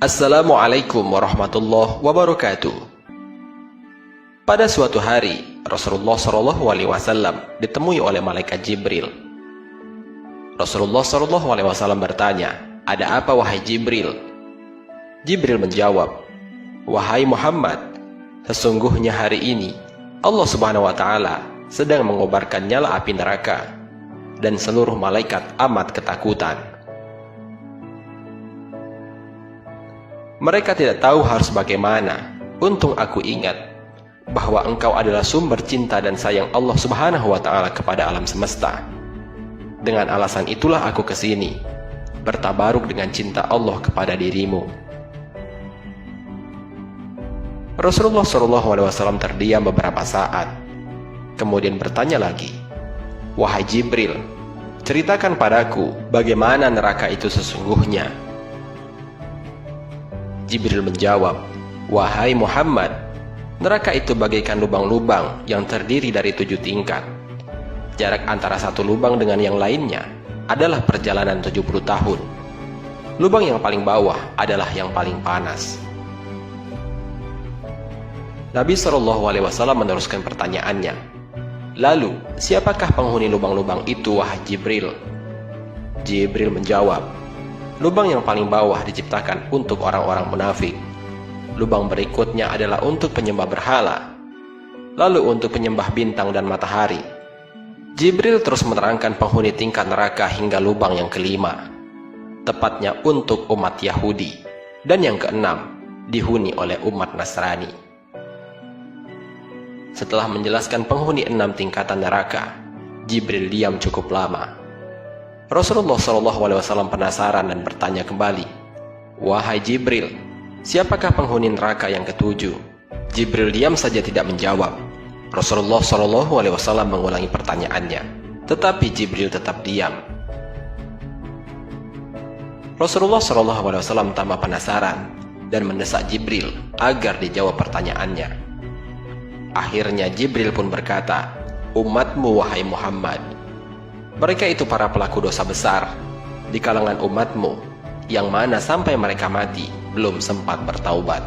Assalamualaikum warahmatullahi wabarakatuh. Pada suatu hari, Rasulullah SAW ditemui oleh malaikat Jibril. Rasulullah SAW bertanya, "Ada apa wahai Jibril?" Jibril menjawab, "Wahai Muhammad, sesungguhnya hari ini Allah Subhanahu wa Ta'ala sedang mengobarkan nyala api neraka, dan seluruh malaikat amat ketakutan. Mereka tidak tahu harus bagaimana. Untung aku ingat bahwa engkau adalah sumber cinta dan sayang Allah Subhanahu wa Ta'ala kepada alam semesta. Dengan alasan itulah aku kesini, bertabaruk dengan cinta Allah kepada dirimu." Rasulullah SAW terdiam beberapa saat, kemudian bertanya lagi, "Wahai Jibril, ceritakan padaku bagaimana neraka itu sesungguhnya." Jibril menjawab, "Wahai Muhammad, neraka itu bagaikan lubang-lubang yang terdiri dari 7 tingkat. Jarak antara satu lubang dengan yang lainnya adalah perjalanan 70 tahun. Lubang yang paling bawah adalah yang paling panas." Nabi SAW meneruskan pertanyaannya, "Lalu, siapakah penghuni lubang-lubang itu, wahai Jibril?" Jibril menjawab, "Lubang yang paling bawah diciptakan untuk orang-orang munafik. Lubang berikutnya adalah untuk penyembah berhala. Lalu untuk penyembah bintang dan matahari." Jibril terus menerangkan penghuni tingkat neraka hingga lubang yang kelima, tepatnya untuk umat Yahudi, dan yang keenam dihuni oleh umat Nasrani. Setelah menjelaskan penghuni 6 tingkatan neraka, Jibril diam cukup lama. Rasulullah SAW penasaran dan bertanya kembali, "Wahai Jibril, siapakah penghuni neraka yang ketujuh?" Jibril diam saja tidak menjawab. Rasulullah SAW mengulangi pertanyaannya, tetapi Jibril tetap diam. Rasulullah SAW tambah penasaran dan mendesak Jibril agar dijawab pertanyaannya. Akhirnya Jibril pun berkata, "Umatmu wahai Muhammad, mereka itu para pelaku dosa besar di kalangan umatmu, yang mana sampai mereka mati belum sempat bertaubat."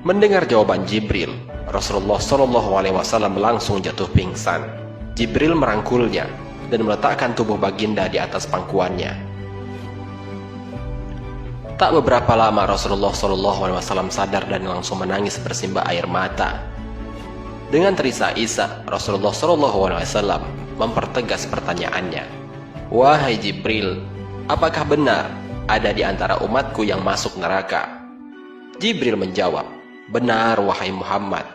Mendengar jawaban Jibril, Rasulullah SAW langsung jatuh pingsan. Jibril merangkulnya dan meletakkan tubuh baginda di atas pangkuannya. Tak beberapa lama Rasulullah SAW sadar dan langsung menangis bersimbah air mata. Dengan terisak-isak, Rasulullah SAW mempertegas pertanyaannya, "Wahai Jibril, apakah benar ada di antara umatku yang masuk neraka?" Jibril menjawab, "Benar wahai Muhammad,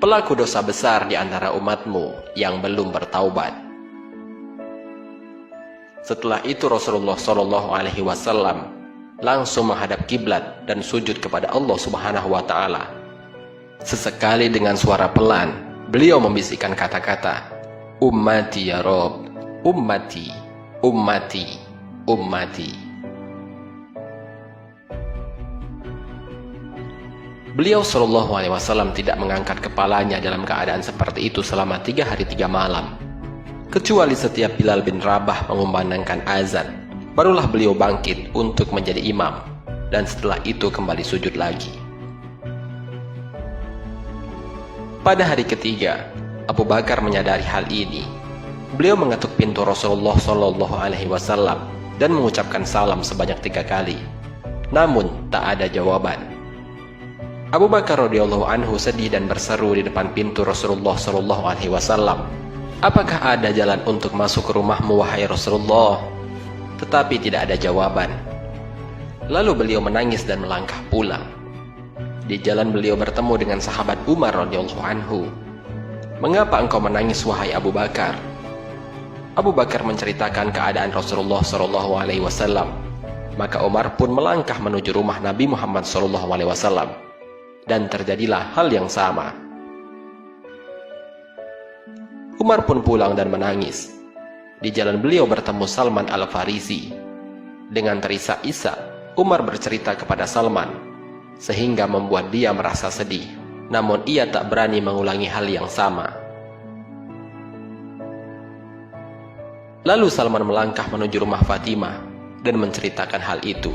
pelaku dosa besar di antara umatmu yang belum bertaubat." Setelah itu Rasulullah SAW langsung menghadap kiblat dan sujud kepada Allah Subhanahu wa Ta'ala. Sesekali dengan suara pelan, beliau membisikkan kata-kata, "Ummati ya Rob, ummati, ummati, ummati." Beliau SAW tidak mengangkat kepalanya dalam keadaan seperti itu selama 3 hari 3 malam. Kecuali setiap Bilal bin Rabah mengumandangkan azan, barulah beliau bangkit untuk menjadi imam, dan setelah itu kembali sujud lagi. Pada hari ketiga, Abu Bakar menyadari hal ini. Beliau mengetuk pintu Rasulullah SAW dan mengucapkan salam sebanyak 3 kali. Namun tak ada jawaban. Abu Bakar radhiyallahu anhu sedih dan berseru di depan pintu Rasulullah SAW, "Apakah ada jalan untuk masuk ke rumahmu wahai Rasulullah?" Tetapi tidak ada jawaban. Lalu beliau menangis dan melangkah pulang. Di jalan beliau bertemu dengan sahabat Umar radhiyallahu anhu. "Mengapa engkau menangis wahai Abu Bakar?" Abu Bakar menceritakan keadaan Rasulullah SAW. Maka Umar pun melangkah menuju rumah Nabi Muhammad SAW, dan terjadilah hal yang sama. Umar pun pulang dan menangis. Di jalan beliau bertemu Salman Al-Farisi. Dengan terisak-isak, Umar bercerita kepada Salman, sehingga membuat dia merasa sedih. Namun ia tak berani mengulangi hal yang sama. Lalu Salman melangkah menuju rumah Fatimah. dan menceritakan hal itu.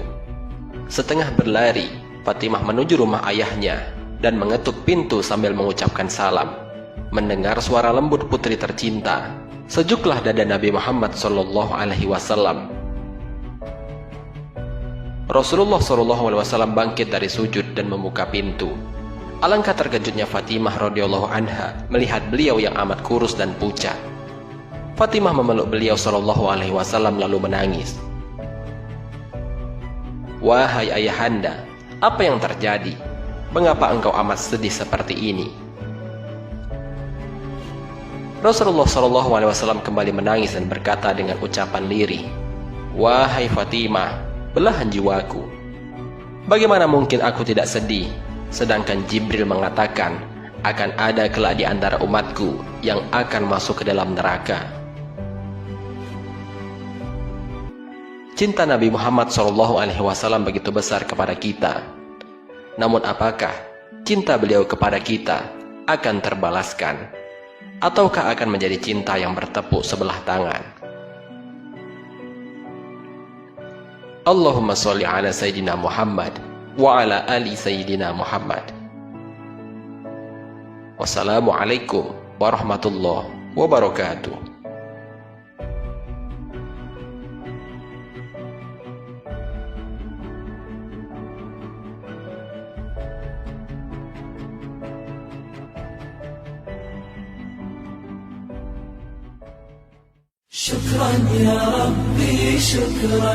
Setengah berlari, Fatimah menuju rumah ayahnya dan mengetuk pintu sambil mengucapkan salam. Mendengar suara lembut putri tercinta, sejuklah dada Nabi Muhammad SAW. Rasulullah SAW bangkit dari sujud dan membuka pintu. Alangkah terkejutnya Fatimah radhiyallahu anha melihat beliau yang amat kurus dan pucat. Fatimah memeluk beliau SAW lalu menangis. "Wahai ayahanda, apa yang terjadi? Mengapa engkau amat sedih seperti ini?" Rasulullah SAW kembali menangis dan berkata dengan ucapan lirih, "Wahai Fatimah, belahan jiwaku. Bagaimana mungkin aku tidak sedih, sedangkan Jibril mengatakan akan ada kelak di antara umatku yang akan masuk ke dalam neraka." Cinta Nabi Muhammad SAW begitu besar kepada kita. Namun apakah cinta beliau kepada kita akan terbalaskan? Ataukah akan menjadi cinta yang bertepuk sebelah tangan? Allahumma sholli ala Sayyidina Muhammad wa ala ali Sayyidina Muhammad. Wassalamualaikum warahmatullahi wabarakatuh. شكرا يا ربي شكرا